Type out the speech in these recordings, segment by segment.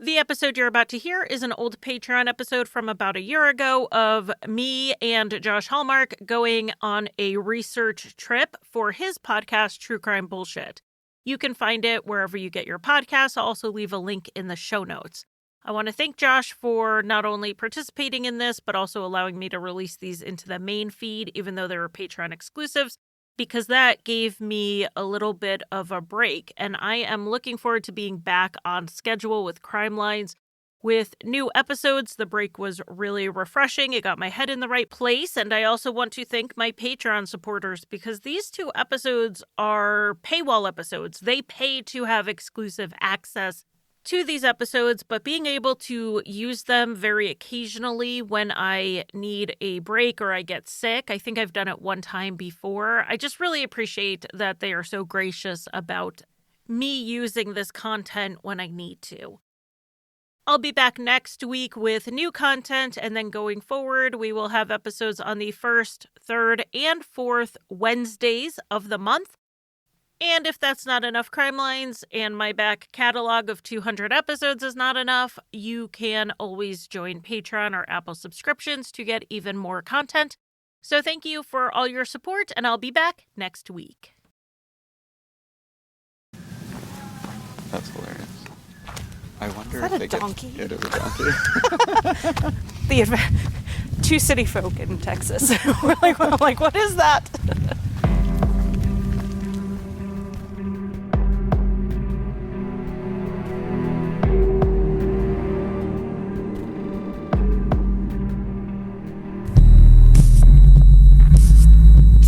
The episode you're about to hear is an old Patreon episode from about a year ago of me and Josh Hallmark going on a research trip for his podcast, True Crime Bullshit. You can find it wherever you get your podcasts. I'll also leave a link in the show notes. I want to thank Josh for not only participating in this, but also allowing me to release these into the main feed, even though they were Patreon exclusives, because that gave me a little bit of a break. And I am looking forward to being back on schedule with Crime Lines with new episodes. The break was really refreshing. It got my head in the right place. And I also want to thank my Patreon supporters because these two episodes are paywall episodes. They pay to have exclusive access to these episodes, but being able to use them very occasionally when I need a break or I get sick. I think I've done it one time before. I just really appreciate that they are so gracious about me using this content when I need to. I'll be back next week with new content, and then going forward, we will have episodes on the first, third, and fourth Wednesdays of the month. And if that's not enough Crime Lines and my back catalog of 200 episodes is not enough, you can always join Patreon or Apple subscriptions to get even more content. So thank you for all your support, and I'll be back next week. That's hilarious. I wonder Is that if a donkey? It is a donkey. Two city folk in Texas. I'm like, what is that?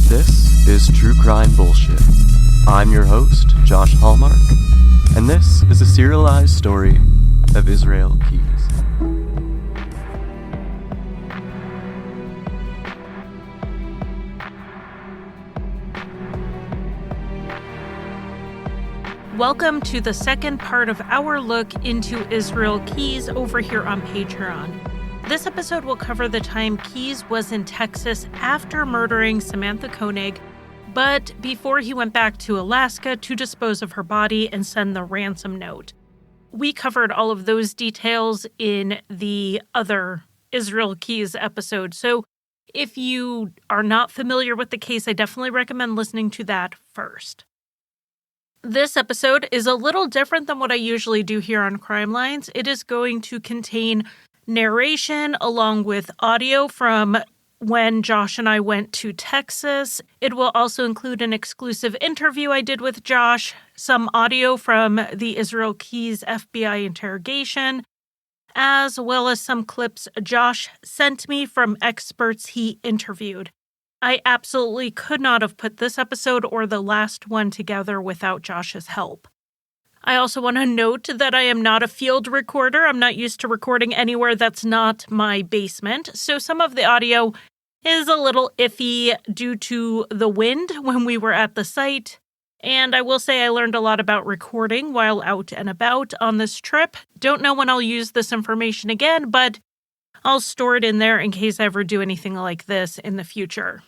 This is True Crime Bullshit. I'm your host, Josh Hallmark, and this is a serialized story of Israel Keys. Welcome to the second part of our look into Israel Keys over here on Patreon. This episode will cover the time Keys was in Texas after murdering Samantha Koenig, but before he went back to Alaska to dispose of her body and send the ransom note. We covered all of those details in the other Israel Keys episode, so if you are not familiar with the case, I definitely recommend listening to that first. This episode is a little different than what I usually do here on Crime Lines. It is going to contain narration along with audio from when Josh and I went to Texas. It will also include an exclusive interview I did with Josh, some audio from the Israel Keys FBI interrogation, as well as some clips Josh sent me from experts he interviewed. I absolutely could not have put this episode or the last one together without Josh's help. I also want to note that I am not a field recorder. I'm not used to recording anywhere that's not my basement, so some of the audio is a little iffy due to the wind when we were at the site. And I will say I learned a lot about recording while out and about on this trip. Don't know when I'll use this information again, but I'll store it in there in case I ever do anything like this in the future.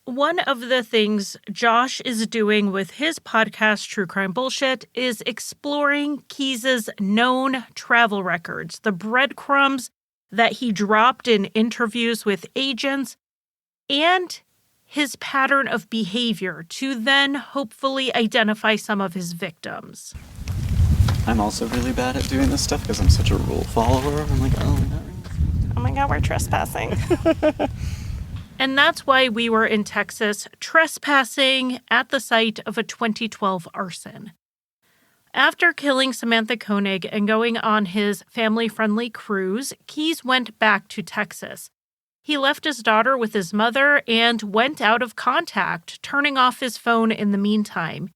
One of the things Josh is doing with his podcast, True Crime Bullshit, is exploring Keys's known travel records, the breadcrumbs that he dropped in interviews with agents, and his pattern of behavior to then hopefully identify some of his victims. I'm also really bad at doing this stuff because I'm such a rule follower. I'm like, Oh my god, we're trespassing. And that's why we were in Texas trespassing at the site of a 2012 arson. After killing Samantha Koenig and going on his family-friendly cruise, Keys went back to Texas. He left his daughter with his mother and went out of contact, turning off his phone in the meantime.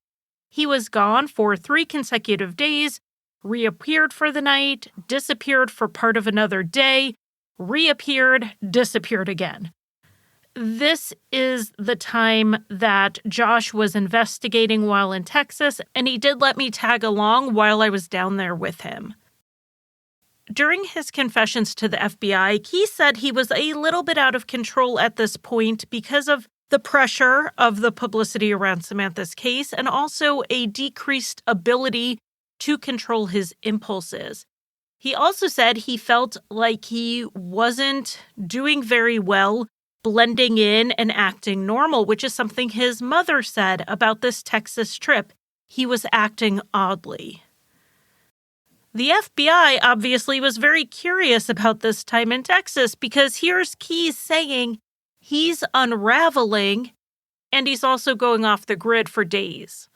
He was gone for 3 consecutive days, reappeared for the night, disappeared for part of another day, reappeared, disappeared again. This is the time that Josh was investigating while in Texas, and he did let me tag along while I was down there with him. During his confessions to the FBI, he said he was a little bit out of control at this point because of the pressure of the publicity around Samantha's case and also a decreased ability to control his impulses. He also said he felt like he wasn't doing very well blending in and acting normal, which is something his mother said about this Texas trip. He was acting oddly. The FBI obviously was very curious about this time in Texas because here's Keyes saying he's unraveling and he's also going off the grid for days.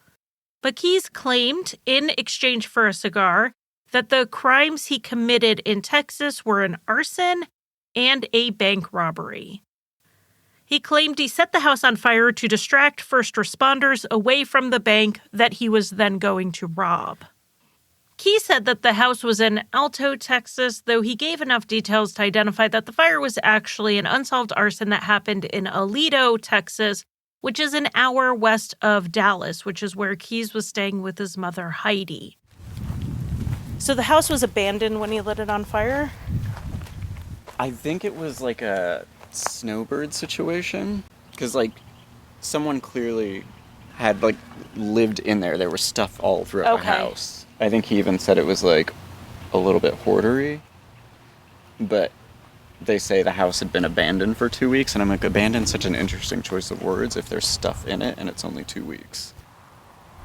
But Keyes claimed, in exchange for a cigar, that the crimes he committed in Texas were an arson and a bank robbery. He claimed he set the house on fire to distract first responders away from the bank that he was then going to rob. Keyes said that the house was in Alto, Texas, though he gave enough details to identify that the fire was actually an unsolved arson that happened in Alito, Texas, which is an hour west of Dallas, which is where Keyes was staying with his mother, Heidi. So the house was abandoned when he lit it on fire? I think it was like a snowbird situation. Because, like, someone clearly had, like, lived in there. There was stuff all throughout the house. I think he even said it was, like, a little bit hoardery. But they say the house had been abandoned for 2 weeks. And I'm like, abandoned, such an interesting choice of words if there's stuff in it and it's only 2 weeks.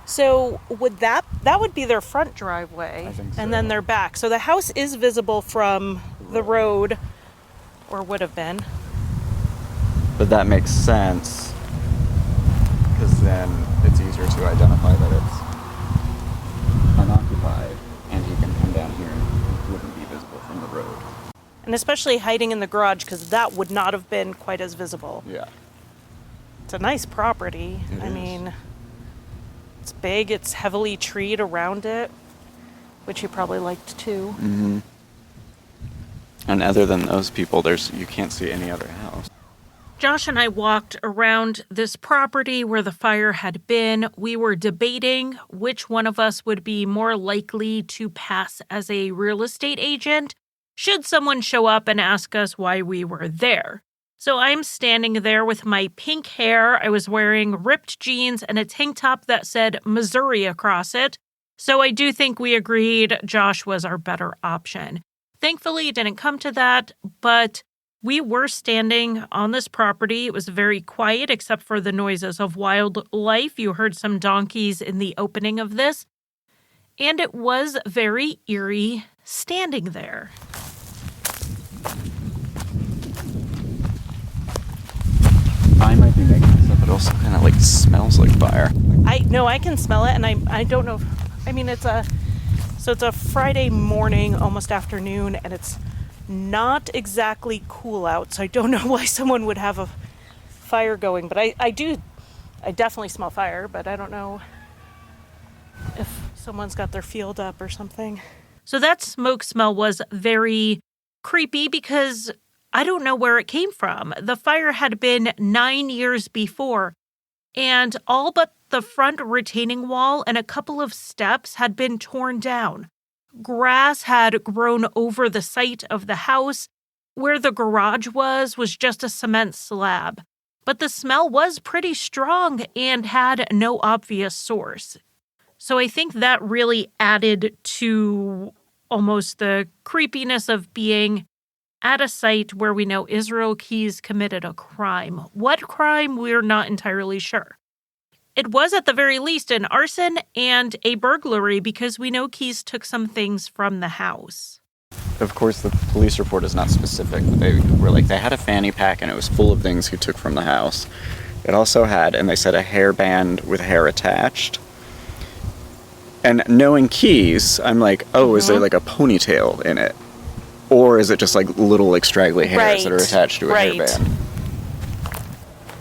So would that would be their front driveway, I think so. And then their back. So the house is visible from the road, or would have been. But that makes sense, because then it's easier to identify that it's unoccupied, and he can come down here and it wouldn't be visible from the road. And especially hiding in the garage, because that would not have been quite as visible. Yeah. It's a nice property. It is. Mean, it's big, it's heavily treed around it, which he probably liked too. Mm-hmm. And other than those people, you can't see any other house. Josh and I walked around this property where the fire had been. We were debating which one of us would be more likely to pass as a real estate agent should someone show up and ask us why we were there. So I'm standing there with my pink hair. I was wearing ripped jeans and a tank top that said Missouri across it. So I do think we agreed Josh was our better option. Thankfully, it didn't come to that, but we were standing on this property. It was very quiet except for the noises of wildlife. You heard some donkeys in the opening of this. And it was very eerie standing there. I might be making this up. It also kind of like smells like fire. I can smell it, and I don't know. It's a Friday morning, almost afternoon, and it's not exactly cool out, so I don't know why someone would have a fire going, but I definitely smell fire, but I don't know if someone's got their field up or something. So that smoke smell was very creepy because I don't know where it came from. The fire had been 9 years before, and all but the front retaining wall and a couple of steps had been torn down. Grass had grown over the site of the house. Where the garage was just a cement slab. But the smell was pretty strong and had no obvious source. So I think that really added to almost the creepiness of being at a site where we know Israel Keyes committed a crime. What crime, we're not entirely sure. It was at the very least an arson and a burglary because we know Keyes took some things from the house. Of course, the police report is not specific, but they were like, they had a fanny pack and it was full of things he took from the house. It also had, and they said, a hairband with hair attached. And knowing Keyes, I'm like, oh, is there like a ponytail in it? Or is it just like little like straggly hairs that are attached to a hairband?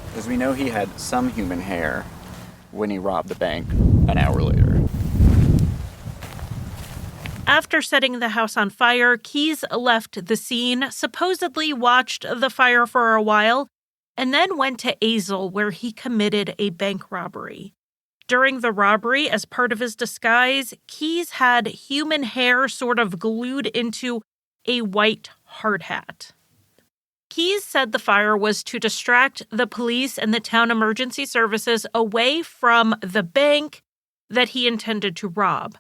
Because we know he had some human hair when he robbed the bank an hour later. After setting the house on fire, Keyes left the scene, supposedly watched the fire for a while, and then went to Azle, where he committed a bank robbery. During the robbery, as part of his disguise, Keyes had human hair sort of glued into a white hard hat. Keyes said the fire was to distract the police and the town emergency services away from the bank that he intended to rob.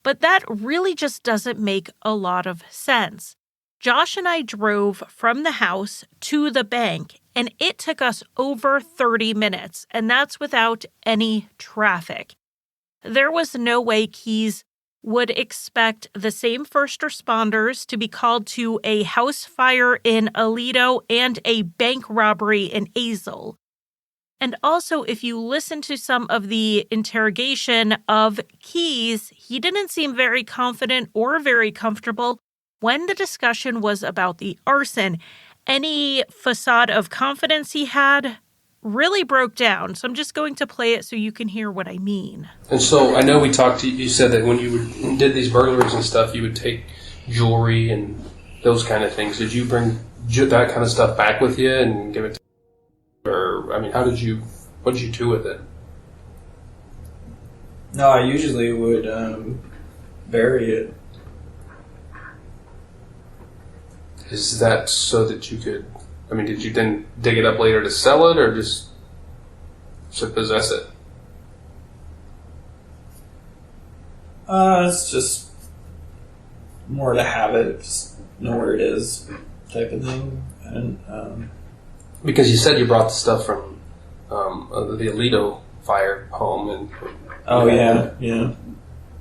But that really just doesn't make a lot of sense. Josh and I drove from the house to the bank, and it took us over 30 minutes, and that's without any traffic. There was no way Keyes would expect the same first responders to be called to a house fire in Aledo and a bank robbery in Azle. And also, if you listen to some of the interrogation of Keyes, he didn't seem very confident or very comfortable when the discussion was about the arson. Any facade of confidence he had really broke down. So I'm just going to play it so you can hear what I mean. And so I know we talked to you said that when you did these burglaries and stuff, you would take jewelry and those kind of things. Did you bring that kind of stuff back with you and give it to, or, I mean, what did you do with it? No, I usually would bury it. Is that so that you could, I mean, did you then dig it up later to sell it or just to possess it? It's just more to have it, just know where it is, type of thing. And Because you said you brought the stuff from the Aledo fire home, and yeah.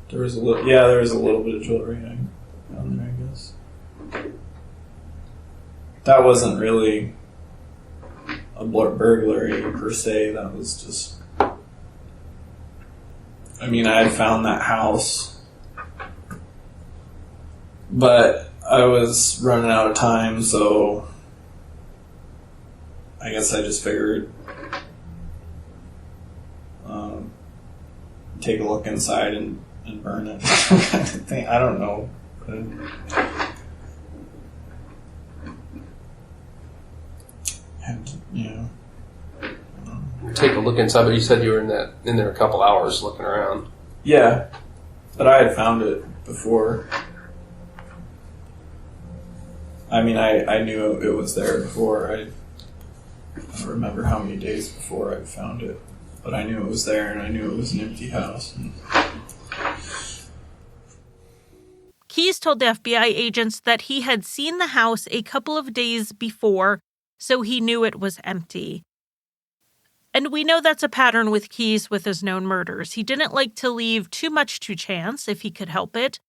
There was a little bit of jewelry down there, I guess. That wasn't really a burglary per se. That was just, I mean, I had found that house, but I was running out of time, so I guess I just figured take a look inside and burn it. I don't know. And, take a look inside. But you said you were in there a couple hours looking around. yeah, but I had found it before. I mean, I knew it was there before. I don't remember how many days before I found it, but I knew it was there, and I knew it was an empty house. Keyes told the FBI agents that he had seen the house a couple of days before, so he knew it was empty. And we know that's a pattern with Keyes with his known murders. He didn't like to leave too much to chance if he could help it.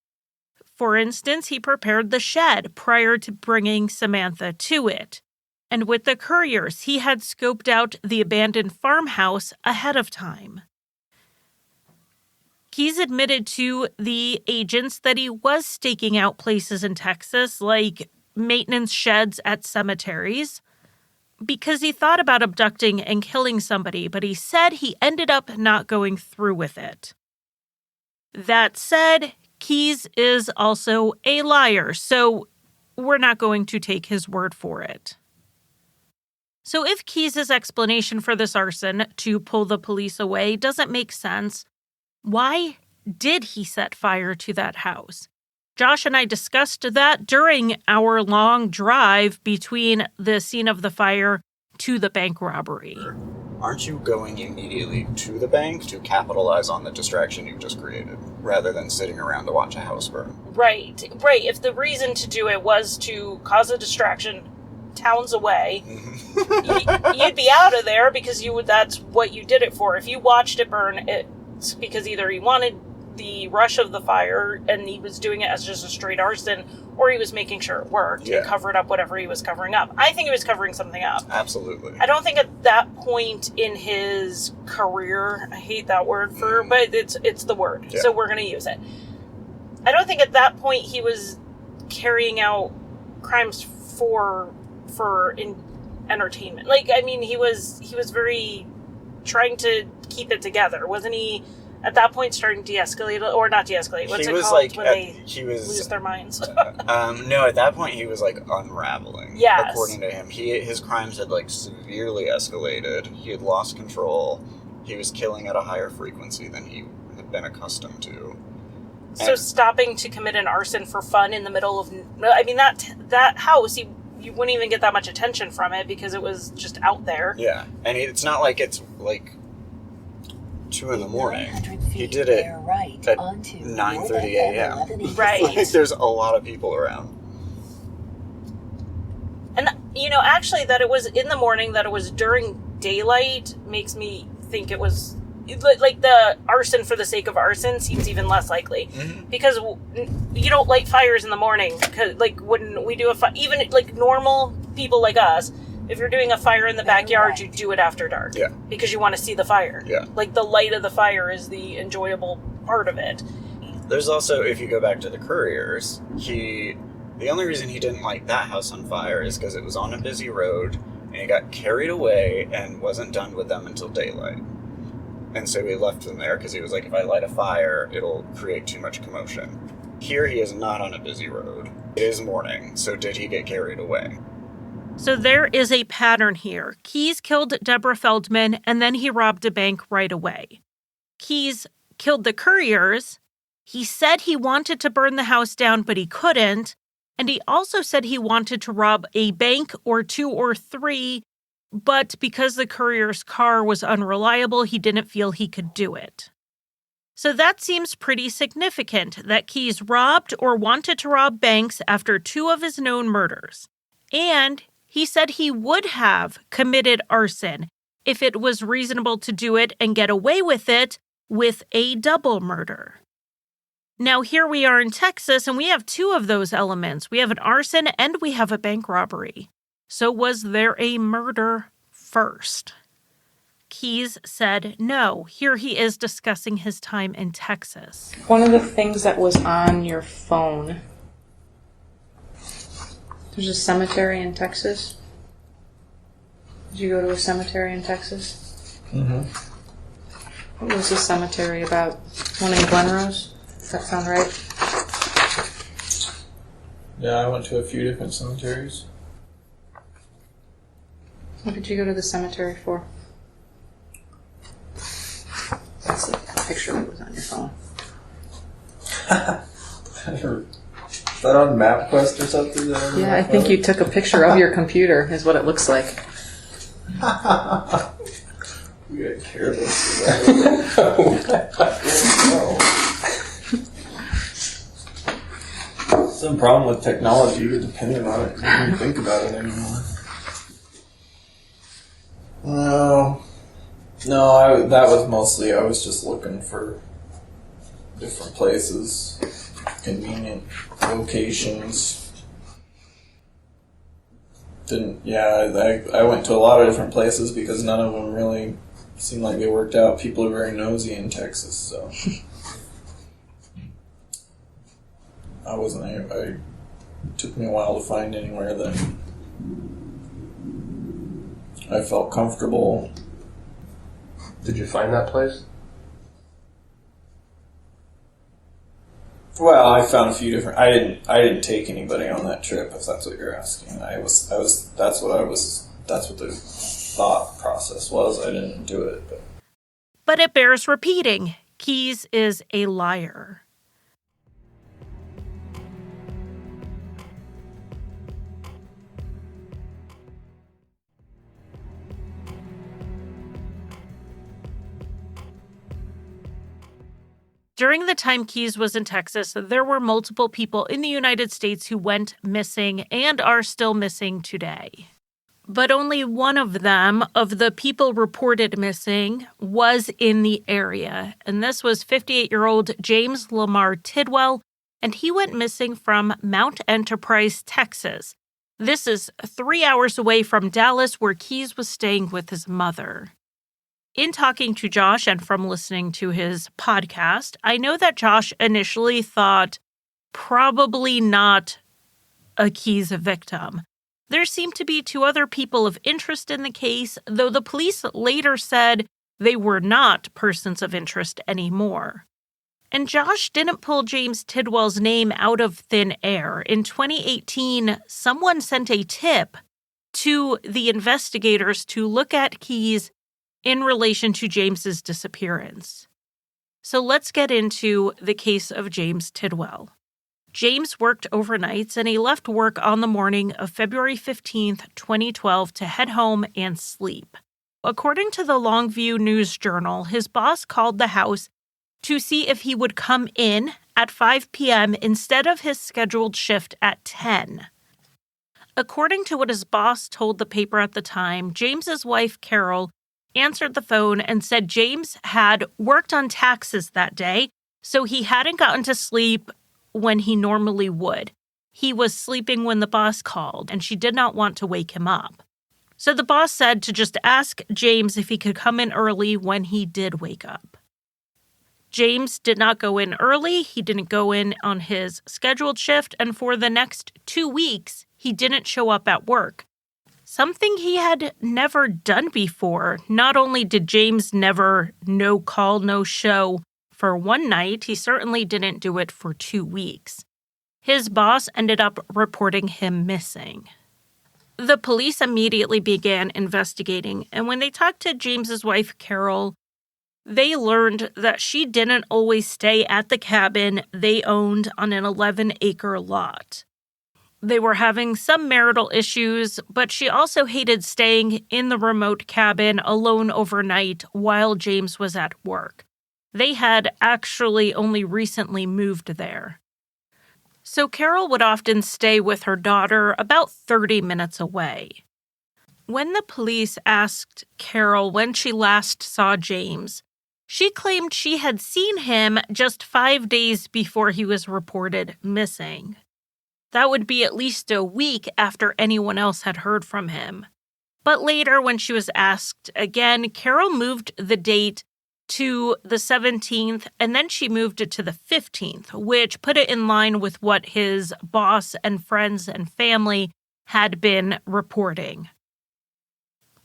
For instance, he prepared the shed prior to bringing Samantha to it. And with the couriers, he had scoped out the abandoned farmhouse ahead of time. Keyes admitted to the agents that he was staking out places in Texas, like maintenance sheds at cemeteries, because he thought about abducting and killing somebody, but he said he ended up not going through with it. That said, Keyes is also a liar, so we're not going to take his word for it. So if Keyes' explanation for this arson to pull the police away doesn't make sense, why did he set fire to that house? Josh and I discussed that during our long drive between the scene of the fire to the bank robbery. Aren't you going immediately to the bank to capitalize on the distraction you've just created, rather than sitting around to watch a house burn? Right. If the reason to do it was to cause a distraction towns away, you'd be out of there because that's what you did it for. If you watched it burn, it's because either he wanted the rush of the fire and he was doing it as just a straight arson, or he was making sure it worked and covered up whatever he was covering up. I think he was covering something up. Absolutely. I don't think at that point in his career, I hate that word but it's the word, so we're going to use it. I don't think at that point he was carrying out crimes for entertainment. He was very trying to keep it together, wasn't he? At that point, starting to de-escalate, or not de-escalate. What's it called when they lose their minds? No, at that point he was unraveling. Yes. According to him, his crimes had severely escalated. He had lost control. He was killing at a higher frequency than he had been accustomed to. So stopping to commit an arson for fun in the middle of, that house, you wouldn't even get that much attention from it because it was just out there. Yeah, and it's not like it's 2 in the morning. He did it at 9:30 a.m. Right. Like, there's a lot of people around. And, actually that it was in the morning, that it was during daylight makes me think it was, like, the arson for the sake of arson seems even less likely. Mm-hmm. Because you don't light fires in the morning. Cause, like, when we do even, like, normal people like us, if you're doing a fire in the backyard, you do it after dark. Yeah. Because you want to see the fire. Yeah. Like, the light of the fire is the enjoyable part of it. There's also, if you go back to the couriers, the only reason he didn't light that house on fire is because it was on a busy road, and he got carried away and wasn't done with them until daylight. And so he left them there because he was like, if I light a fire, it'll create too much commotion. Here he is not on a busy road. It is morning, so did he get carried away? So there is a pattern here. Keyes killed Deborah Feldman, and then he robbed a bank right away. Keyes killed the couriers. He said he wanted to burn the house down, but he couldn't. And he also said he wanted to rob a bank or 2 or 3, but because the courier's car was unreliable, he didn't feel he could do it. So that seems pretty significant, that Keyes robbed or wanted to rob banks after 2 of his known murders. And he said he would have committed arson if it was reasonable to do it and get away with it with a double murder. Now, here we are in Texas, and we have 2 of those elements. We have an arson and we have a bank robbery. So was there a murder first? Keyes said no. Here he is discussing his time in Texas. One of the things that was on your phone, there's a cemetery in Texas. Did you go to a cemetery in Texas? Mm-hmm. What was the cemetery about? One in Glenrose? Does that sound right? Yeah, I went to a few different cemeteries. What did you go to the cemetery for? That's the picture that was on your phone. Is that on MapQuest or something? Yeah, I think you took a picture of your computer, is what it looks like. We got careless. Some problem with technology, you're dependent on it. You don't even think about it anymore. No, that was mostly, I was just looking for different places, convenient locations. I went to a lot of different places because none of them really seemed like they worked out. People are very nosy in Texas, so. It took me a while to find anywhere that I felt comfortable. Did you find that place? Well, I found a few different. I didn't take anybody on that trip, if that's what you're asking. That's what the thought process was. I didn't do it, But it bears repeating. Keyes is a liar. During the time Keyes was in Texas, there were multiple people in the United States who went missing and are still missing today. But only one of them, of the people reported missing, was in the area. And this was 58-year-old James Lamar Tidwell, and he went missing from Mount Enterprise, Texas. This is 3 hours away from Dallas, where Keyes was staying with his mother. In talking to Josh and from listening to his podcast, I know that Josh initially thought probably not a Keyes victim. There seemed to be 2 other people of interest in the case, though the police later said they were not persons of interest anymore. And Josh didn't pull James Tidwell's name out of thin air. In 2018, someone sent a tip to the investigators to look at Keyes in relation to James's disappearance. So let's get into the case of James Tidwell. James worked overnights and he left work on the morning of February 15th, 2012 to head home and sleep. according to the Longview News Journal, his boss called the house to see if he would come in at 5 p.m. instead of his scheduled shift at 10. According to what his boss told the paper at the time, James's wife, Carol, answered the phone and said James had worked on taxes that day, so he hadn't gotten to sleep when he normally would. He was sleeping when the boss called, and she did not want to wake him up. So the boss said to just ask James if he could come in early when he did wake up. James did not go in early. He didn't go in on his scheduled shift, and for the next 2 weeks, he didn't show up at work. Something he had never done before. Not only did James never no call, no show for one night, he certainly didn't do it for 2 weeks. His boss ended up reporting him missing. The police immediately began investigating, and when they talked to James's wife, Carol, they learned that she didn't always stay at the cabin they owned on an 11-acre lot. They were having some marital issues, but she also hated staying in the remote cabin alone overnight while James was at work. They had actually only recently moved there. So Carol would often stay with her daughter about 30 minutes away. When the police asked Carol when she last saw James, she claimed she had seen him just 5 days before he was reported missing. That would be at least a week after anyone else had heard from him. But later, when she was asked again, Carol moved the date to the 17th, and then she moved it to the 15th, which put it in line with what his boss and friends and family had been reporting.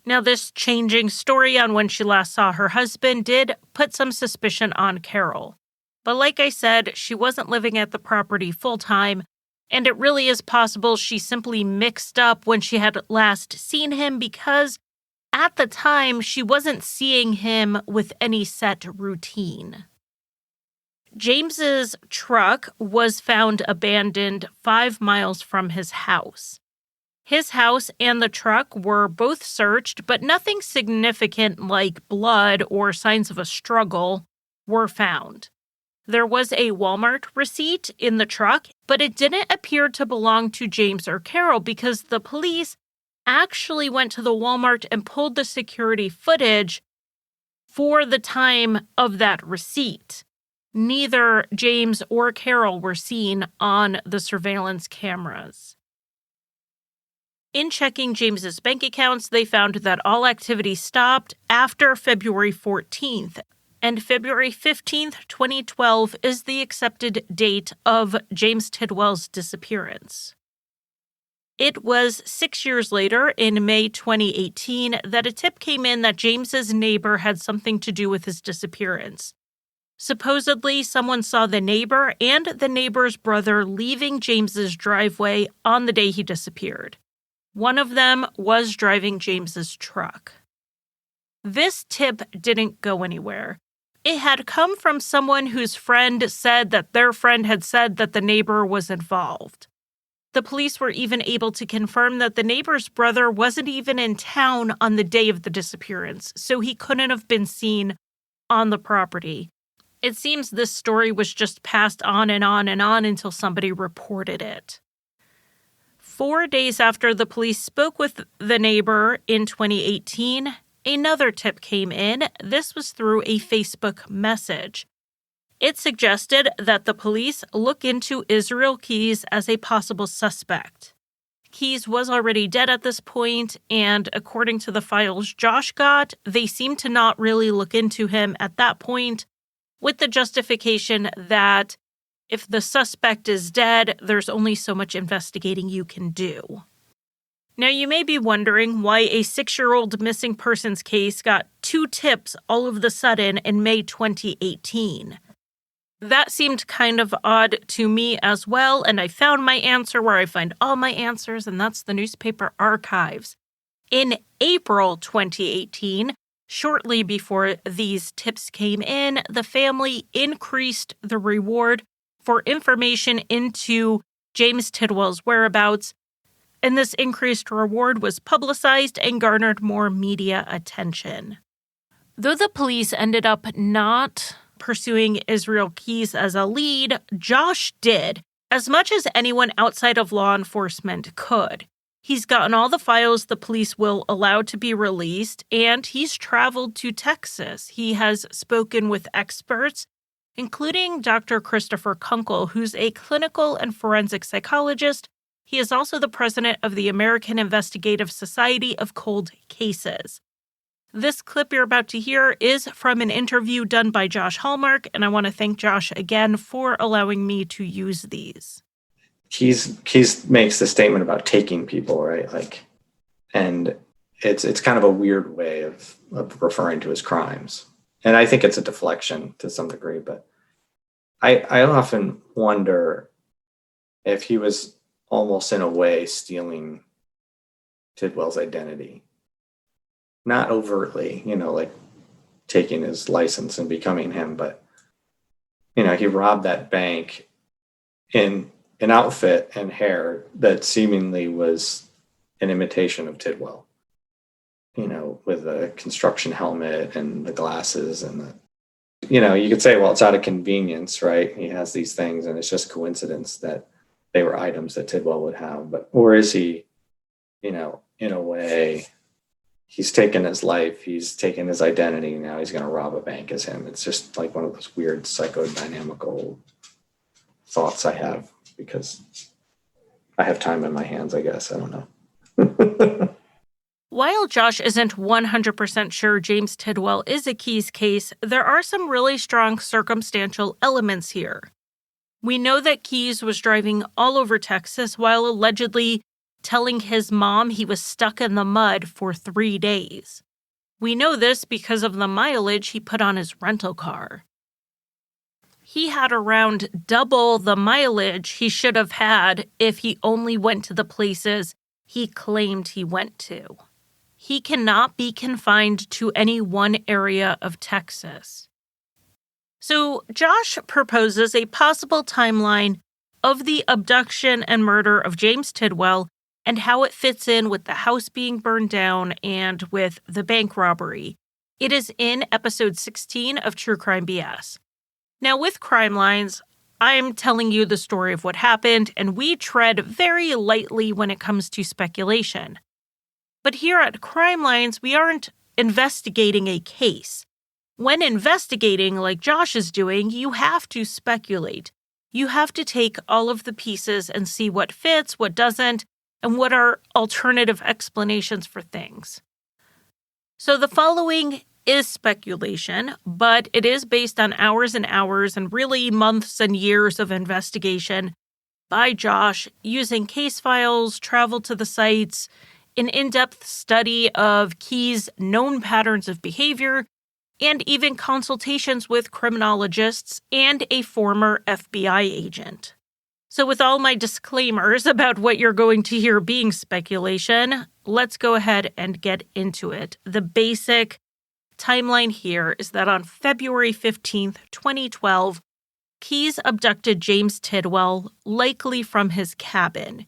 Now, this changing story on when she last saw her husband did put some suspicion on Carol. But like I said, she wasn't living at the property full-time, and it really is possible she simply mixed up when she had last seen him because at the time, she wasn't seeing him with any set routine. James's truck was found abandoned 5 miles from his house. His house and the truck were both searched, but nothing significant like blood or signs of a struggle were found. There was a Walmart receipt in the truck, but it didn't appear to belong to James or Carol because the police actually went to the Walmart and pulled the security footage for the time of that receipt. Neither James or Carol were seen on the surveillance cameras. In checking James's bank accounts, they found that all activity stopped after February 14th, and February 15th, 2012 is the accepted date of James Tidwell's disappearance. It was 6 years later, in May 2018, that a tip came in that James's neighbor had something to do with his disappearance. Supposedly, someone saw the neighbor and the neighbor's brother leaving James's driveway on the day he disappeared. One of them was driving James's truck. This tip didn't go anywhere. It had come from someone whose friend said that their friend had said that the neighbor was involved. The police were even able to confirm that the neighbor's brother wasn't even in town on the day of the disappearance, so he couldn't have been seen on the property. It seems this story was just passed on and on and on until somebody reported it. 4 days after the police spoke with the neighbor in 2018, another tip came in. This was through a Facebook message. It suggested that the police look into Israel Keys as a possible suspect. Keys was already dead at this point, and according to the files Josh got, they seemed to not really look into him at that point, with the justification that if the suspect is dead, there's only so much investigating you can do. Now, you may be wondering why a 6-year-old missing persons case got 2 tips all of a sudden in May 2018. That seemed kind of odd to me as well, and I found my answer where I find all my answers, and that's the newspaper archives. In April 2018, shortly before these tips came in, the family increased the reward for information into James Tidwell's whereabouts. and this increased reward was publicized and garnered more media attention. Though the police ended up not pursuing Israel Keyes as a lead, Josh did, as much as anyone outside of law enforcement could. He's gotten all the files the police will allow to be released, and he's traveled to Texas. He has spoken with experts, including Dr. Christopher Kunkel, who's a clinical and forensic psychologist. He is also the president of the American Investigative Society of Cold Cases. This clip you're about to hear is from an interview done by Josh Hallmark, and I want to thank Josh again for allowing me to use these. Keyes makes the statement about taking people, right? And it's kind of a weird way of referring to his crimes. And I think it's a deflection to some degree, but I often wonder if he was almost in a way stealing Tidwell's identity. Not overtly, like taking his license and becoming him, but, he robbed that bank in an outfit and hair that seemingly was an imitation of Tidwell, with a construction helmet and the glasses and you could say, well, it's out of convenience, right? He has these things and it's just coincidence that they were items that Tidwell would have, or is he, in a way, he's taken his life, he's taken his identity, now he's going to rob a bank as him. It's just like one of those weird psychodynamical thoughts I have because I have time in my hands, I guess. I don't know. While Josh isn't 100% sure James Tidwell is a Keyes case, there are some really strong circumstantial elements here. We know that Keyes was driving all over Texas while allegedly telling his mom he was stuck in the mud for 3 days. We know this because of the mileage he put on his rental car. He had around double the mileage he should have had if he only went to the places he claimed he went to. He cannot be confined to any one area of Texas. So Josh proposes a possible timeline of the abduction and murder of James Tidwell and how it fits in with the house being burned down and with the bank robbery. It is in episode 16 of True Crime BS. Now, with Crime Lines, I'm telling you the story of what happened, and we tread very lightly when it comes to speculation. But here at Crime Lines, we aren't investigating a case. When investigating, like Josh is doing, you have to speculate. You have to take all of the pieces and see what fits, what doesn't, and what are alternative explanations for things. So the following is speculation, but it is based on hours and hours and really months and years of investigation by Josh using case files, travel to the sites, an in-depth study of Keyes' known patterns of behavior, and even consultations with criminologists and a former FBI agent. So with all my disclaimers about what you're going to hear being speculation, let's go ahead and get into it. The basic timeline here is that on February 15th, 2012, Keyes abducted James Tidwell, likely from his cabin.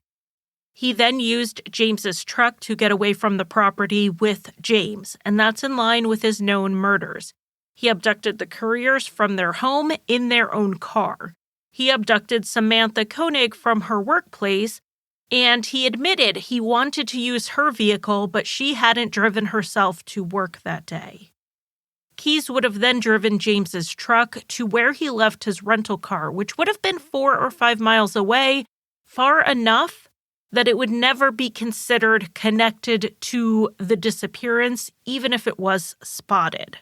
He then used James's truck to get away from the property with James, and that's in line with his known murders. He abducted the couriers from their home in their own car. He abducted Samantha Koenig from her workplace, and he admitted he wanted to use her vehicle, but she hadn't driven herself to work that day. Keyes would have then driven James's truck to where he left his rental car, which would have been 4 or 5 miles away, far enough that it would never be considered connected to the disappearance, even if it was spotted.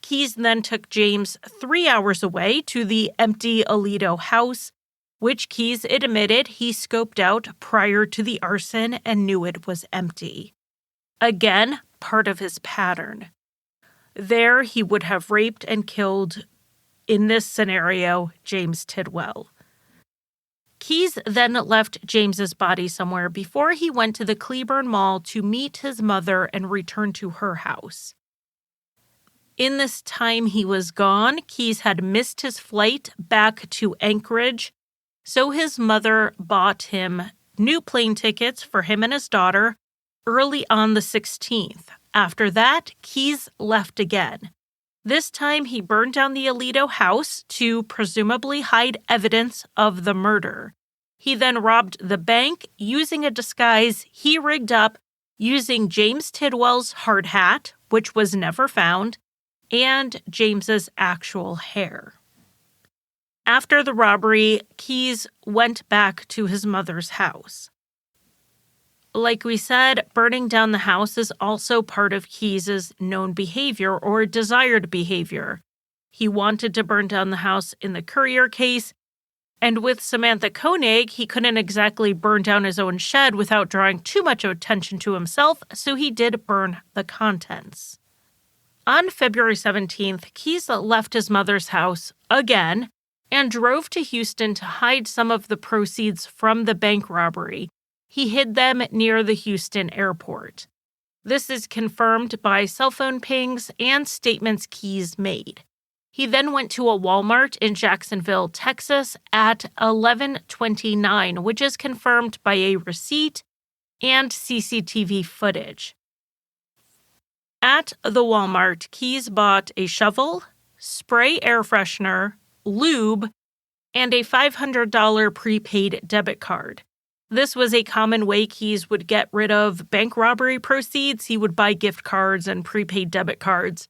Keyes then took James 3 hours away to the empty Aledo house, which Keyes admitted he scoped out prior to the arson and knew it was empty. Again, part of his pattern. There, he would have raped and killed, in this scenario, James Tidwell. Keyes then left James's body somewhere before he went to the Cleburne Mall to meet his mother and return to her house. In this time he was gone, Keyes had missed his flight back to Anchorage, so his mother bought him new plane tickets for him and his daughter early on the 16th. After that, Keyes left again. This time, he burned down the Alito house to presumably hide evidence of the murder. He then robbed the bank using a disguise he rigged up using James Tidwell's hard hat, which was never found, and James's actual hair. After the robbery, Keyes went back to his mother's house. Like we said, burning down the house is also part of Keyes's known behavior or desired behavior. He wanted to burn down the house in the Courier case, and with Samantha Koenig, he couldn't exactly burn down his own shed without drawing too much attention to himself, so he did burn the contents. On February 17th, Keyes left his mother's house again and drove to Houston to hide some of the proceeds from the bank robbery. He hid them near the Houston airport. This is confirmed by cell phone pings and statements Keyes made. He then went to a Walmart in Jacksonville, Texas at 11:29, which is confirmed by a receipt and CCTV footage. At the Walmart, Keyes bought a shovel, spray air freshener, lube, and a $500 prepaid debit card. This was a common way Keyes would get rid of bank robbery proceeds. He would buy gift cards and prepaid debit cards.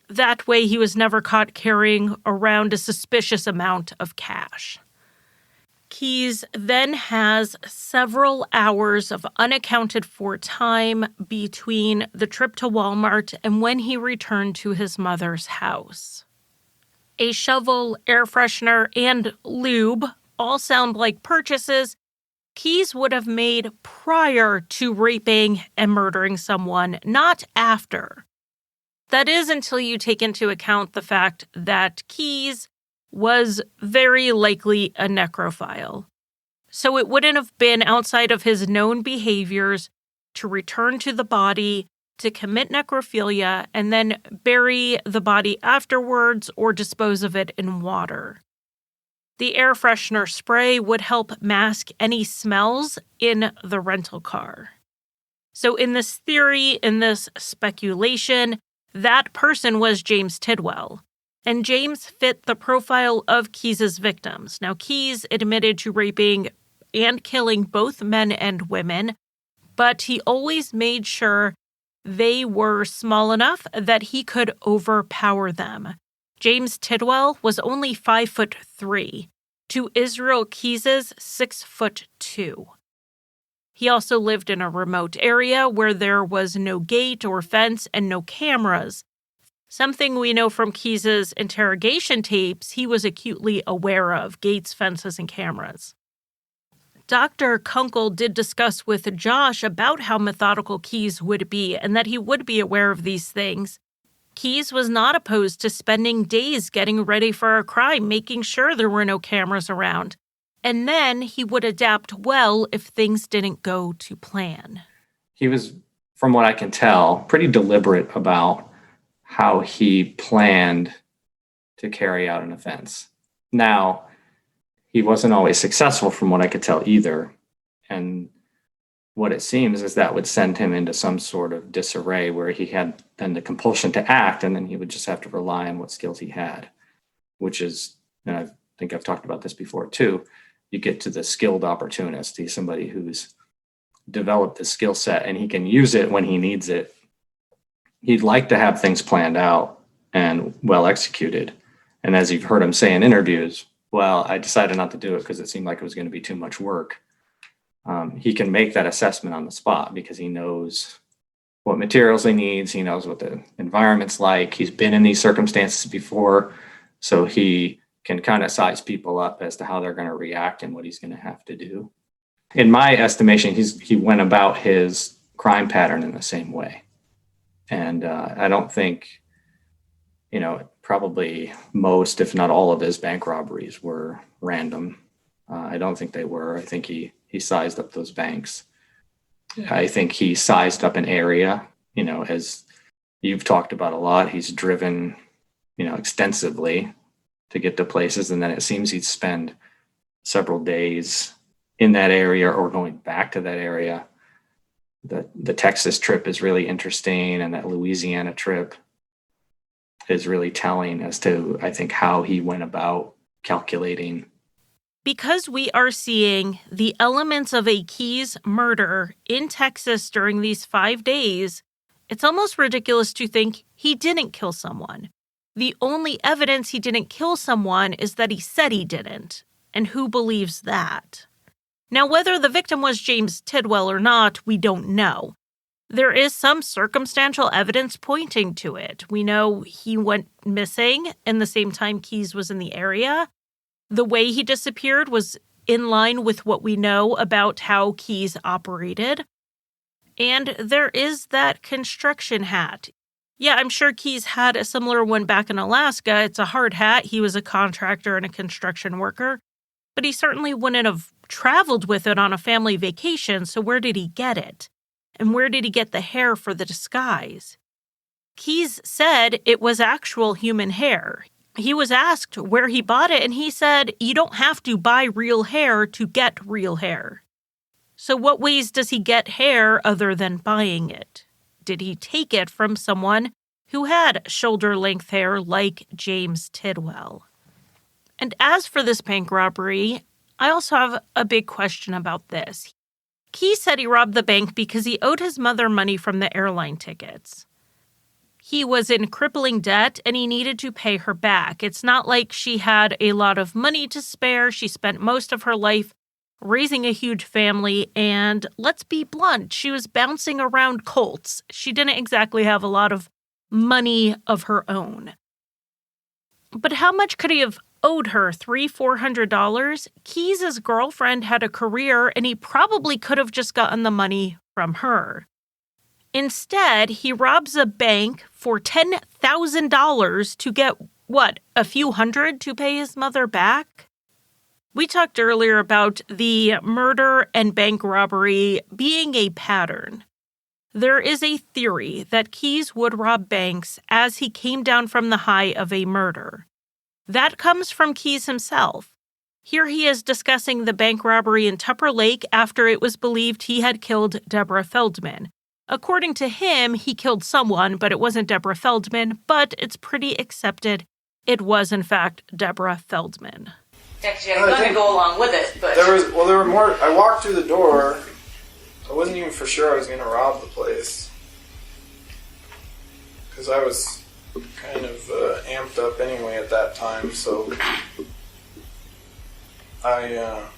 That way, he was never caught carrying around a suspicious amount of cash. Keyes then has several hours of unaccounted for time between the trip to Walmart and when he returned to his mother's house. A shovel, air freshener, and lube all sound like purchases Keyes would have made prior to raping and murdering someone, not after. That is until you take into account the fact that Keyes was very likely a necrophile. So it wouldn't have been outside of his known behaviors to return to the body, to commit necrophilia, and then bury the body afterwards or dispose of it in water. The air freshener spray would help mask any smells in the rental car. So in this theory, in this speculation, that person was James Tidwell, and James fit the profile of Keyes' victims. Now, Keyes admitted to raping and killing both men and women, but he always made sure they were small enough that he could overpower them. James Tidwell was only 5'3" to Israel Keyes' 6'2". He also lived in a remote area where there was no gate or fence and no cameras. Something we know from Keyes' interrogation tapes he was acutely aware of: gates, fences, and cameras. Dr. Kunkel did discuss with Josh about how methodical Keyes would be and that he would be aware of these things. Keyes was not opposed to spending days getting ready for a crime, making sure there were no cameras around. And then he would adapt well if things didn't go to plan. He was, from what I can tell, pretty deliberate about how he planned to carry out an offense. Now, he wasn't always successful from what I could tell either. And what it seems is that would send him into some sort of disarray where he had then the compulsion to act, and then he would just have to rely on what skills he had, which is, and I think I've talked about this before too, you get to the skilled opportunist. He's somebody who's developed the skill set and he can use it when he needs it. He'd like to have things planned out and well executed. And as you've heard him say in interviews, well, I decided not to do it because it seemed like it was going to be too much work. He can make that assessment on the spot because he knows what materials he needs. He knows what the environment's like. He's been in these circumstances before, so he can kind of size people up as to how they're going to react and what he's going to have to do. In my estimation, he went about his crime pattern in the same way. And I don't think, probably most, if not all of his bank robberies were random. I don't think they were. I think he sized up those banks. I think he sized up an area, as you've talked about a lot. He's driven, extensively to get to places. And then it seems he'd spend several days in that area or going back to that area. The Texas trip is really interesting, and that Louisiana trip is really telling as to, I think, how he went about calculating. Because we are seeing the elements of a Keyes murder in Texas during these 5 days, it's almost ridiculous to think he didn't kill someone. The only evidence he didn't kill someone is that he said he didn't. And who believes that? Now, whether the victim was James Tidwell or not, we don't know. There is some circumstantial evidence pointing to it. We know he went missing in the same time Keyes was in the area. The way he disappeared was in line with what we know about how Keyes operated. And there is that construction hat. Yeah, I'm sure Keyes had a similar one back in Alaska. It's a hard hat. He was a contractor and a construction worker. But he certainly wouldn't have traveled with it on a family vacation, so where did he get it? And where did he get the hair for the disguise? Keyes said it was actual human hair. He was asked where he bought it, and he said, you don't have to buy real hair to get real hair. So what ways does he get hair other than buying it? Did he take it from someone who had shoulder-length hair like James Tidwell? And as for this bank robbery, I also have a big question about this. Keyes said he robbed the bank because he owed his mother money from the airline tickets. He was in crippling debt and he needed to pay her back. It's not like she had a lot of money to spare. She spent most of her life raising a huge family, and let's be blunt, she was bouncing around colts. She didn't exactly have a lot of money of her own. But how much could he have owed her? $300-400? Keyes' girlfriend had a career, and he probably could have just gotten the money from her. Instead, he robs a bank for $10,000 to get, a few hundred to pay his mother back? We talked earlier about the murder and bank robbery being a pattern. There is a theory that Keyes would rob banks as he came down from the high of a murder. That comes from Keyes himself. Here he is discussing the bank robbery in Tupper Lake after it was believed he had killed Deborah Feldman. According to him, he killed someone, but it wasn't Deborah Feldman, but it's pretty accepted it was, in fact, Deborah Feldman. Yeah, because you had a gun to go along with it, but... There were more... I walked through the door. I wasn't even for sure I was going to rob the place. Because I was kind of amped up anyway at that time, so... But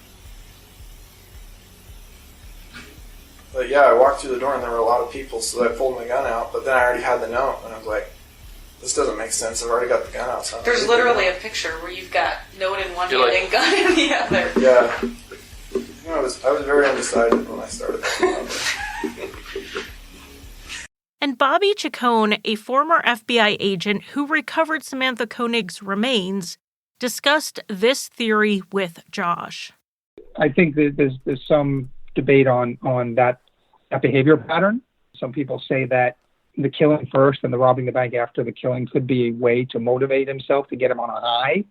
yeah, I walked through the door and there were a lot of people, so I pulled my gun out, but then I already had the note, and I was like, this doesn't make sense, I've already got the gun out. So there's literally a picture where you've got note in one hand and gun in the other. Yeah. You know, I was very undecided when I started that. And Bobby Chacon, a former FBI agent who recovered Samantha Koenig's remains, discussed this theory with Josh. I think that there's some debate on that behavior pattern. Some people say that the killing first and the robbing the bank after the killing could be a way to motivate himself, to get him on a high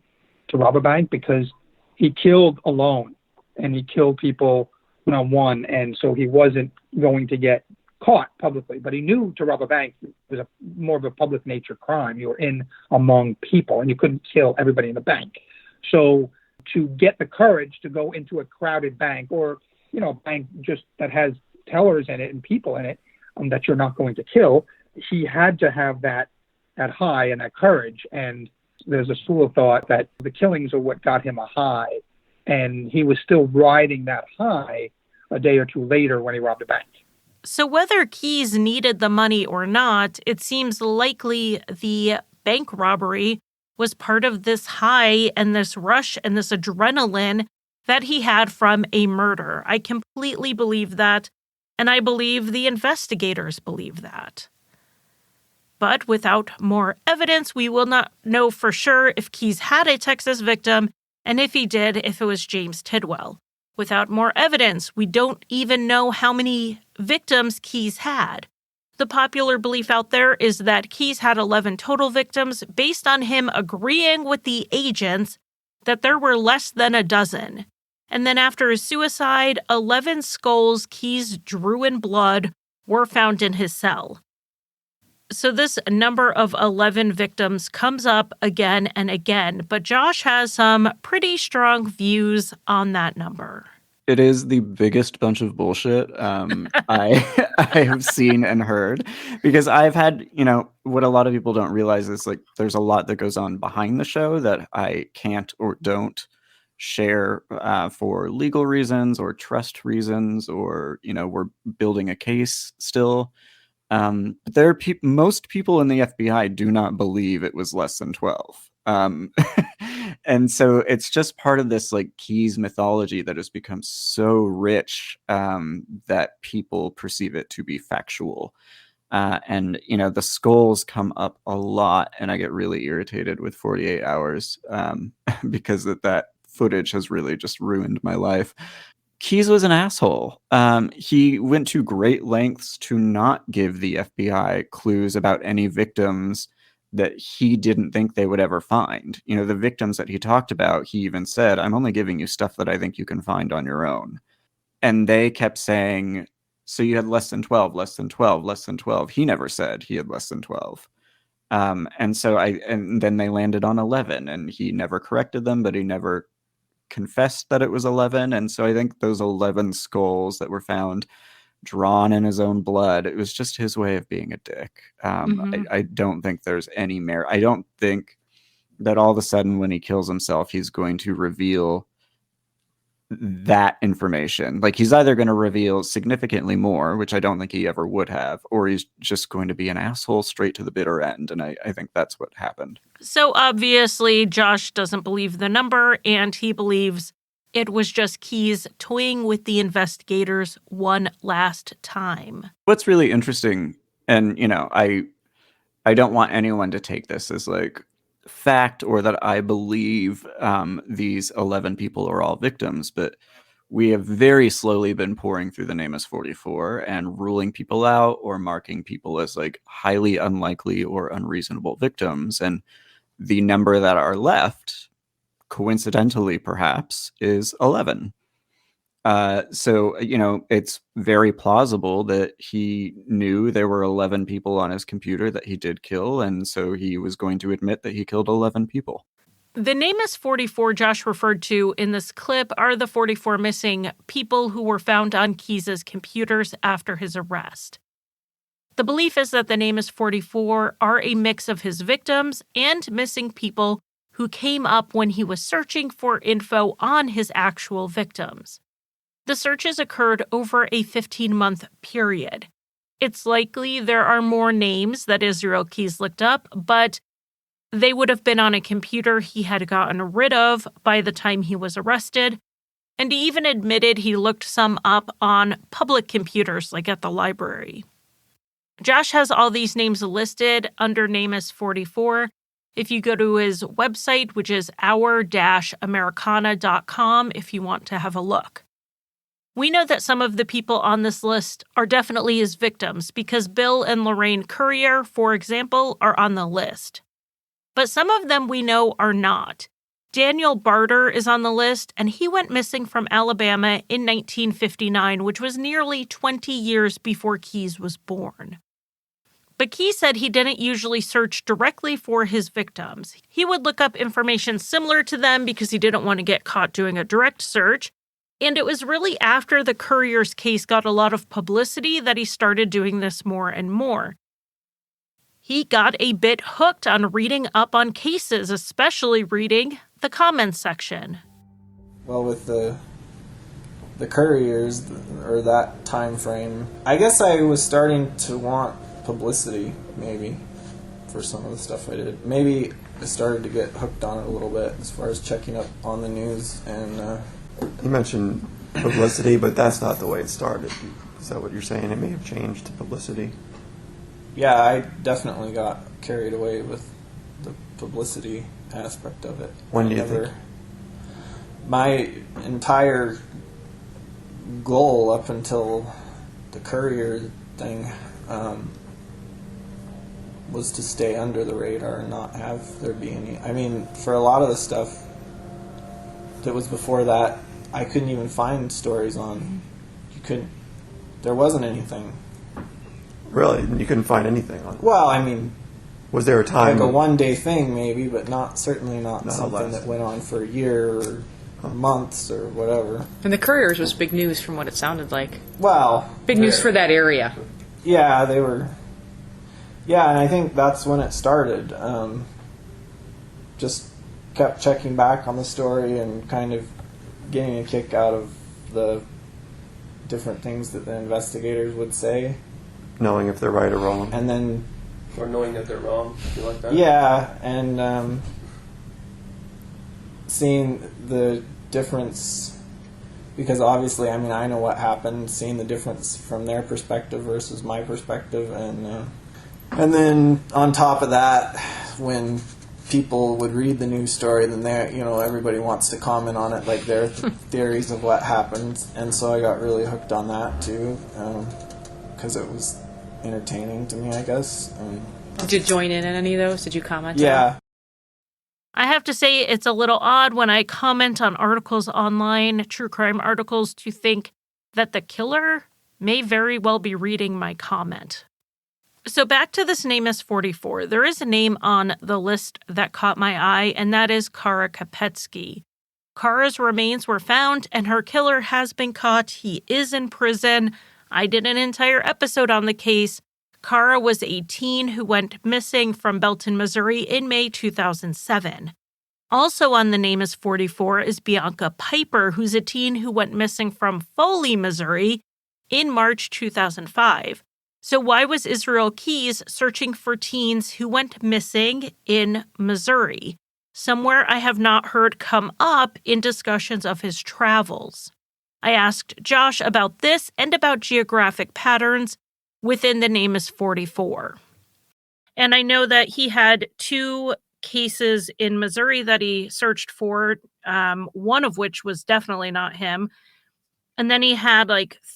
to rob a bank, because he killed alone and he killed people one-on-one, and so he wasn't going to get caught publicly. But he knew to rob a bank was more of a public nature crime. You were in among people and you couldn't kill everybody in the bank. So to get the courage to go into a crowded bank, or a bank just that has tellers in it and people in it that you're not going to kill, he had to have that high and that courage. And there's a school of thought that the killings are what got him a high, and he was still riding that high a day or two later when he robbed a bank. So whether Keyes needed the money or not, it seems likely the bank robbery was part of this high and this rush and this adrenaline that he had from a murder. I completely believe that, and I believe the investigators believe that. But without more evidence, we will not know for sure if Keyes had a Texas victim, and if he did, if it was James Tidwell. Without more evidence, we don't even know how many victims Keyes had. The popular belief out there is that Keyes had 11 total victims, based on him agreeing with the agents that there were less than a dozen. And then after his suicide, 11 skulls Keyes drew in blood were found in his cell. So this number of 11 victims comes up again and again, but Josh has some pretty strong views on that number. It is the biggest bunch of bullshit I have seen and heard, because I've had, what a lot of people don't realize is like there's a lot that goes on behind the show that I can't or don't share for legal reasons or trust reasons, or we're building a case still. But there are most people in the FBI do not believe it was less than 12. And so it's just part of this like Keyes mythology that has become so rich that people perceive it to be factual. And the skulls come up a lot, and I get really irritated with 48 hours because that footage has really just ruined my life. Keyes was an asshole. He went to great lengths to not give the FBI clues about any victims that he didn't think they would ever find. The victims that he talked about, he even said, I'm only giving you stuff that I think you can find on your own. And they kept saying, so you had less than 12, less than 12, less than 12. He never said he had less than 12. And then they landed on 11, and he never corrected them, but he never confessed that it was 11. And so I think those 11 skulls that were found drawn in his own blood, it was just his way of being a dick. I don't think there's any merit. I don't think that all of a sudden when he kills himself, he's going to reveal that information. Like, he's either going to reveal significantly more, which I don't think he ever would have, or he's just going to be an asshole straight to the bitter end. And I think that's what happened. So obviously Josh doesn't believe the number, and he believes it was just Keyes toying with the investigators one last time. What's really interesting, and I don't want anyone to take this as like fact or that I believe these 11 people are all victims, but we have very slowly been pouring through the name as 44 and ruling people out or marking people as like highly unlikely or unreasonable victims. And the number that are left, coincidentally perhaps, is 11. So it's very plausible that he knew there were 11 people on his computer that he did kill, and so he was going to admit that he killed 11 people. The name is 44 Josh referred to in this clip are the 44 missing people who were found on Keyes' computers after his arrest. The belief is that the name is 44 are a mix of his victims and missing people who came up when he was searching for info on his actual victims. The searches occurred over a 15-month period. It's likely there are more names that Israel Keyes looked up, but they would have been on a computer he had gotten rid of by the time he was arrested, and he even admitted he looked some up on public computers, like at the library. Josh has all these names listed under name as 44. If you go to his website, which is our-americana.com, if you want to have a look. We know that some of the people on this list are definitely his victims because Bill and Lorraine Currier, for example, are on the list. But some of them we know are not. Daniel Barter is on the list, and he went missing from Alabama in 1959, which was nearly 20 years before Keyes was born. But Keyes said he didn't usually search directly for his victims. He would look up information similar to them because he didn't want to get caught doing a direct search. And it was really after the Currier's case got a lot of publicity that he started doing this more and more. He got a bit hooked on reading up on cases, especially reading the comments section. Well, with the Curriers, or that time frame, I guess I was starting to want publicity, maybe, for some of the stuff I did. Maybe I started to get hooked on it a little bit as far as checking up on the news. And you mentioned publicity, but that's not the way it started. Is that what you're saying? It may have changed to publicity. Yeah, I definitely got carried away with the publicity aspect of it. When do you think? My entire goal up until the Currier thing was to stay under the radar and not have there be any. I mean, for a lot of the stuff that was before that, I couldn't even find stories on. There wasn't anything. Really? You couldn't find anything on it? Well, I mean, was there a time? Like a one-day thing, maybe, but certainly not No, something less. that went on for a year or months or whatever. And the couriers was big news from what it sounded like. Well, Big news for that area. yeah, they were. Yeah, and I think that's when it started. Just kept checking back on the story and kind of getting a kick out of the different things that the investigators would say. Knowing if they're right or wrong. And then... Or knowing that they're wrong. You like that? Yeah, and seeing the difference, because obviously, I mean, I know what happened, seeing the difference from their perspective versus my perspective, and then on top of that, when people would read the news story, then everybody wants to comment on it, like their theories of what happened, and so I got really hooked on that too, because it was entertaining to me, I guess. Did you join in on any of those? Did you comment? Yeah. I have to say it's a little odd when I comment on articles online, true crime articles, to think that the killer may very well be reading my comment. So back to this name is 44. There is a name on the list that caught my eye, and that is Kara Kopetsky. Kara's remains were found, and her killer has been caught. He is in prison. I did an entire episode on the case. Kara was a teen who went missing from Belton, Missouri in May 2007. Also on the name is 44 is Bianca Piper, who's a teen who went missing from Foley, Missouri in March 2005. So why was Israel Keyes searching for teens who went missing in Missouri? Somewhere I have not heard come up in discussions of his travels. I asked Josh about this and about geographic patterns within the name is 44. And I know that he had 2 cases in Missouri that he searched for, one of which was definitely not him. And then he had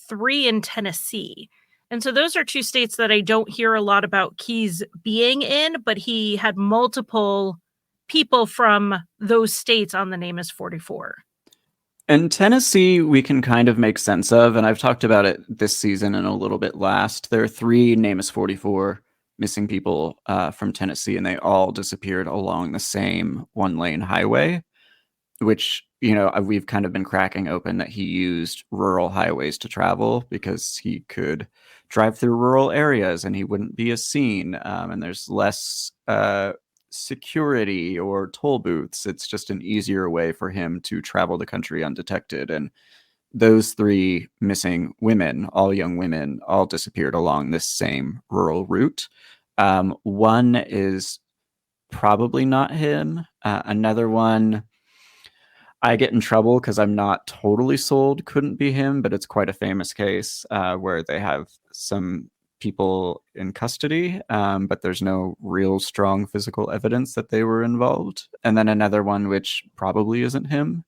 3 in Tennessee. And so those are 2 states that I don't hear a lot about Keyes being in, but he had multiple people from those states on the name is 44. And Tennessee, we can kind of make sense of, and I've talked about it this season and a little bit last. There are 3 name is 44 missing people from Tennessee, and they all disappeared along the same 1-lane highway, which, we've kind of been cracking open that he used rural highways to travel because he could drive through rural areas and he wouldn't be as seen, and there's less security or toll booths. It's just an easier way for him to travel the country undetected. And those 3 missing women, all young women, all disappeared along this same rural route. One is probably not him. Another one, I get in trouble because I'm not totally sold, couldn't be him, but it's quite a famous case where they have some people in custody, but there's no real strong physical evidence that they were involved. And then another one, which probably isn't him,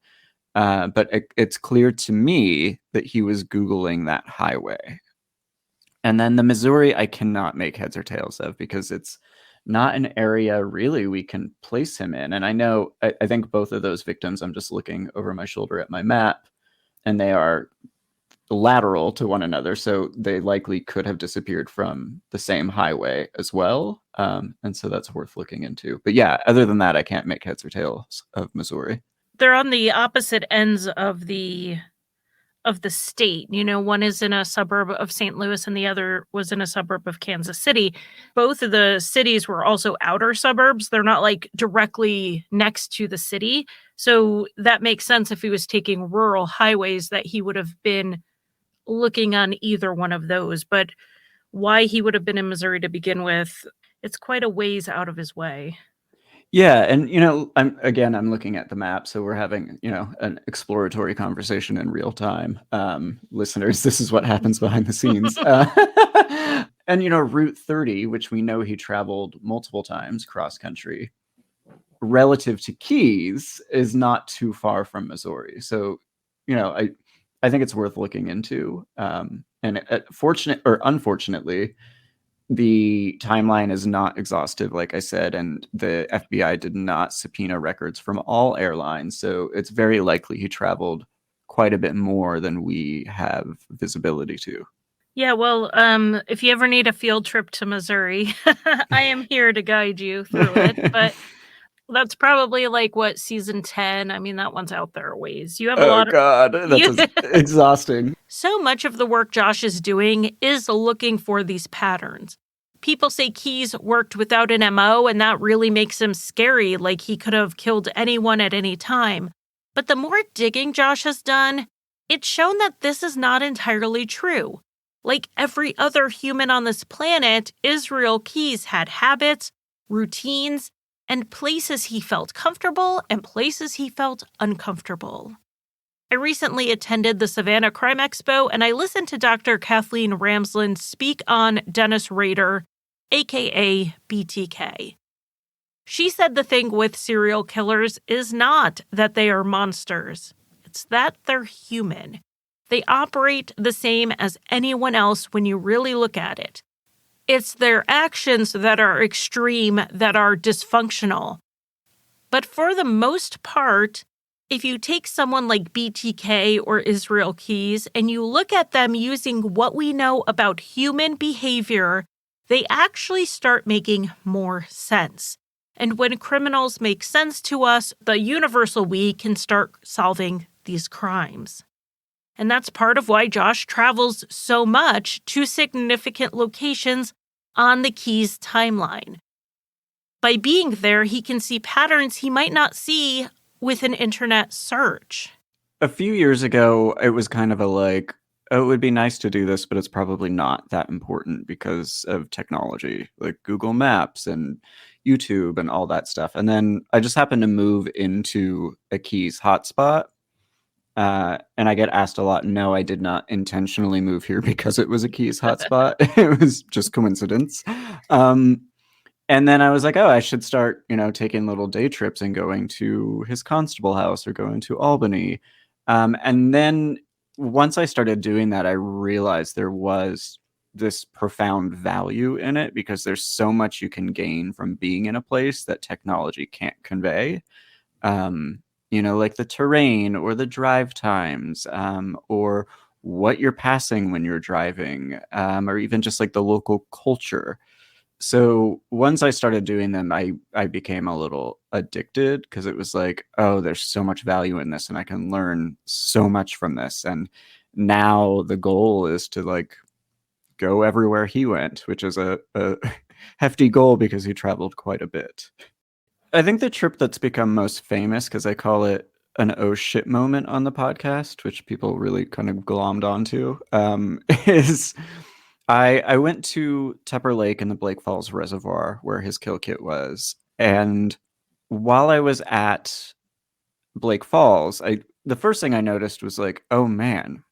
but it's clear to me that he was Googling that highway. And then the Missouri, I cannot make heads or tails of because it's not an area really we can place him in. And I think both of those victims, I'm just looking over my shoulder at my map, and they are lateral to one another, so they likely could have disappeared from the same highway as well, and so that's worth looking into. But yeah, other than that, I can't make heads or tails of Missouri. They're on the opposite ends of the state. One is in a suburb of St. Louis and the other was in a suburb of Kansas City. Both of the cities were also outer suburbs. They're not directly next to the city, so that makes sense if he was taking rural highways that he would have been looking on either one of those. But why he would have been in Missouri to begin with, it's quite a ways out of his way. Yeah, and I'm looking at the map, so we're having an exploratory conversation in real time. Listeners, this is what happens behind the scenes. And Route 30, which we know he traveled multiple times cross country, relative to Keyes, is not too far from Missouri. So I think it's worth looking into. And unfortunately, the timeline is not exhaustive, like I said, and the FBI did not subpoena records from all airlines. So it's very likely he traveled quite a bit more than we have visibility to. Yeah, well, if you ever need a field trip to Missouri, I am here to guide you through it. But that's probably like what, season 10? I mean, that one's out there a ways. You have a Oh, lot of God, that's exhausting. So much of the work Josh is doing is looking for these patterns. People say Keyes worked without an MO, and that really makes him scary, like he could have killed anyone at any time. But the more digging Josh has done, it's shown that this is not entirely true. Like every other human on this planet, Israel Keyes had habits, routines, and places he felt comfortable and places he felt uncomfortable. I recently attended the Savannah Crime Expo, and I listened to Dr. Kathleen Ramsland speak on Dennis Rader, aka BTK. She said the thing with serial killers is not that they are monsters. It's that they're human. They operate the same as anyone else when you really look at it. It's their actions that are extreme, that are dysfunctional. But for the most part, if you take someone like BTK or Israel Keyes and you look at them using what we know about human behavior, they actually start making more sense. And when criminals make sense to us, the universal we can start solving these crimes. And that's part of why Josh travels so much to significant locations on the Keyes timeline. By being there, he can see patterns he might not see with an internet search. A few years ago, it was kind of a like, oh, it would be nice to do this, but it's probably not that important because of technology, like Google Maps and YouTube and all that stuff. And then I just happened to move into a Keyes hotspot. And I get asked a lot, no, I did not intentionally move here because it was a Keyes hotspot. It was just coincidence. And then I was like, oh, I should start, taking little day trips and going to his constable house or going to Albany. And then once I started doing that, I realized there was this profound value in it because there's so much you can gain from being in a place that technology can't convey. Like the terrain or the drive times, or what you're passing when you're driving, or even just like the local culture. So once I started doing them, I became a little addicted because it was like, oh, there's so much value in this and I can learn so much from this. And now the goal is to like go everywhere he went, which is a hefty goal because he traveled quite a bit. I think the trip that's become most famous, because I call it an oh shit moment on the podcast, which people really kind of glommed onto, is I went to Tupper Lake in the Blake Falls Reservoir where his kill kit was. And while I was at Blake Falls, the first thing I noticed was like, oh man,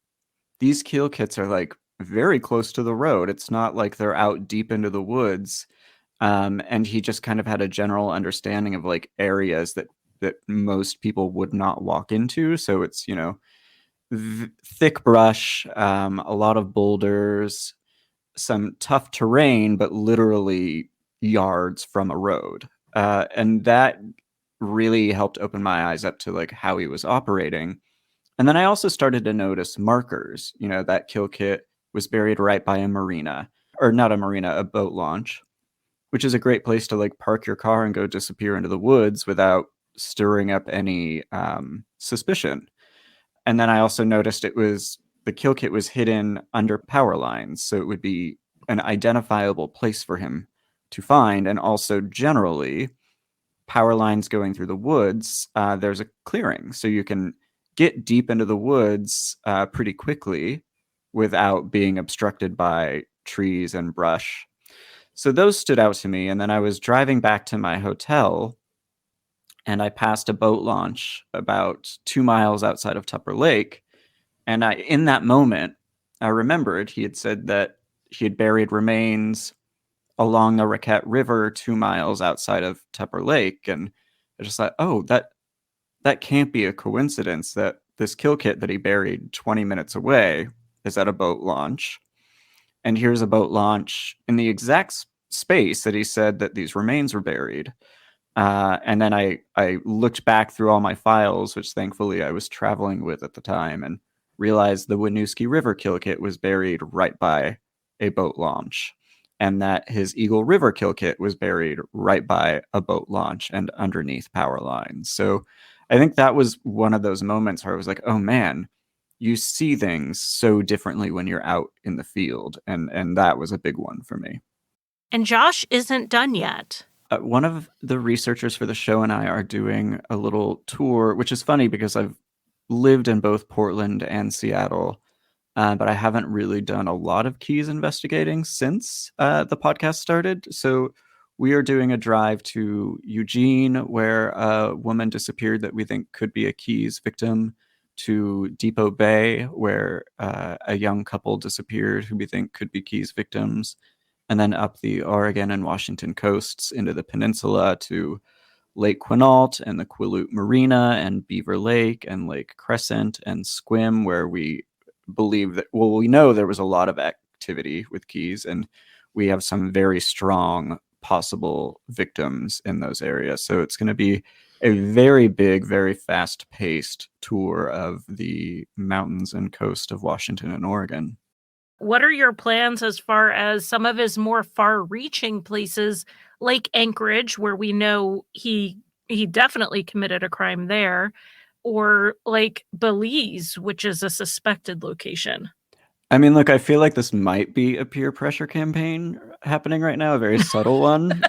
these kill kits are like very close to the road. It's not like they're out deep into the woods. And he just kind of had a general understanding of like areas that most people would not walk into. So it's, thick brush, a lot of boulders, some tough terrain, but literally yards from a road. And that really helped open my eyes up to like how he was operating. And then I also started to notice markers. That kill kit was buried right by a marina, or not a marina, a boat launch, which is a great place to like park your car and go disappear into the woods without stirring up any suspicion. And then I also noticed the kill kit was hidden under power lines, so it would be an identifiable place for him to find. And also generally, power lines going through the woods, there's a clearing, so you can get deep into the woods pretty quickly without being obstructed by trees and brush. So those stood out to me. And then I was driving back to my hotel and I passed a boat launch about 2 miles outside of Tupper Lake. And in that moment, I remembered he had said that he had buried remains along the Raquette River 2 miles outside of Tupper Lake. And I just thought, oh, that can't be a coincidence that this kill kit that he buried 20 minutes away is at a boat launch. And here's a boat launch in the exact space that he said that these remains were buried. And then I looked back through all my files, which thankfully I was traveling with at the time, and realized the Winooski River kill kit was buried right by a boat launch, and that his Eagle River kill kit was buried right by a boat launch and underneath power lines. So I think that was one of those moments where I was like, oh man, you see things so differently when you're out in the field. And that was a big one for me. And Josh isn't done yet. One of the researchers for the show and I are doing a little tour, which is funny because I've lived in both Portland and Seattle, but I haven't really done a lot of Keys investigating since the podcast started. So we are doing a drive to Eugene, where a woman disappeared that we think could be a Keys victim, to Depot Bay, where a young couple disappeared who we think could be Keys victims, and then up the Oregon and Washington coasts into the peninsula to Lake Quinault and the Quilute Marina and Beaver Lake and Lake Crescent and Squim, where we believe that, well, we know there was a lot of activity with Keys, and we have some very strong possible victims in those areas. So it's going to be a very big, very fast-paced tour of the mountains and coast of Washington and Oregon. What are your plans as far as some of his more far-reaching places, like Anchorage, where we know he definitely committed a crime there, or like Belize, which is a suspected location? I mean, look, I feel like this might be a peer pressure campaign happening right now, a very subtle one,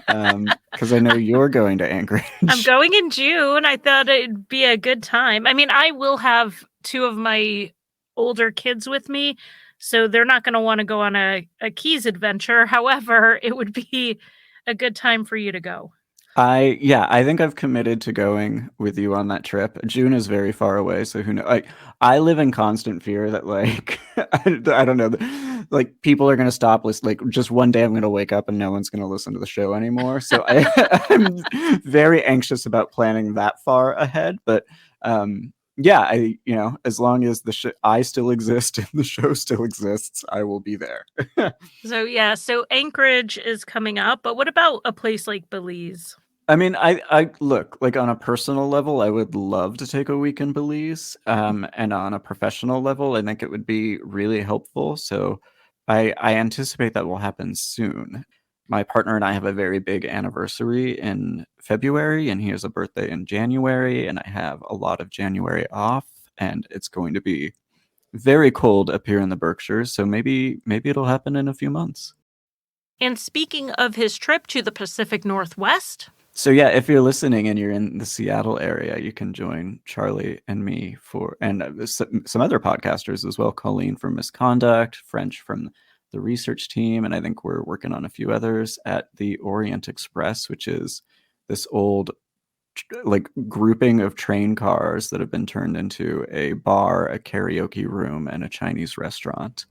because I know you're going to Anchorage. I'm going in June. I thought it'd be a good time. I mean, I will have two of my older kids with me, so they're not going to want to go on a Keys adventure. However, it would be a good time for you to go. I think I've committed to going with you on that trip. June is very far away, so who knows? I live in constant fear that, like, I don't know, like, people are going to stop listening. Like, just one day I'm going to wake up and no one's going to listen to the show anymore. So I'm very anxious about planning that far ahead. But as long as I still exist and the show still exists, I will be there. So Anchorage is coming up, but what about a place like Belize? I mean, I look, like, on a personal level, I would love to take a week in Belize. And on a professional level, I think it would be really helpful. So I anticipate that will happen soon. My partner and I have a very big anniversary in February, and he has a birthday in January, and I have a lot of January off, and it's going to be very cold up here in the Berkshires. So maybe it'll happen in a few months. And speaking of his trip to the Pacific Northwest. So yeah, if you're listening and you're in the Seattle area, you can join Charlie and me and some other podcasters as well. Colleen from Misconduct, French from the research team, and I think we're working on a few others at the Orient Express, which is this old, like, grouping of train cars that have been turned into a bar, a karaoke room, and a Chinese restaurant.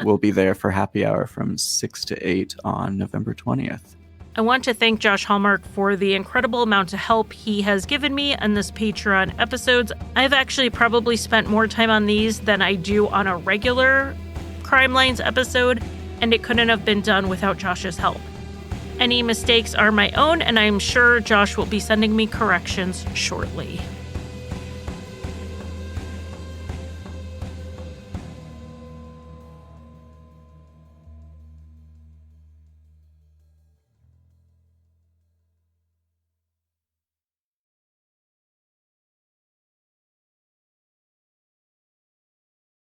We'll be there for happy hour from 6 to 8 on November 20th. I want to thank Josh Hallmark for the incredible amount of help he has given me on this Patreon episodes. I've actually probably spent more time on these than I do on a regular Crime Lines episode, and it couldn't have been done without Josh's help. Any mistakes are my own, and I'm sure Josh will be sending me corrections shortly.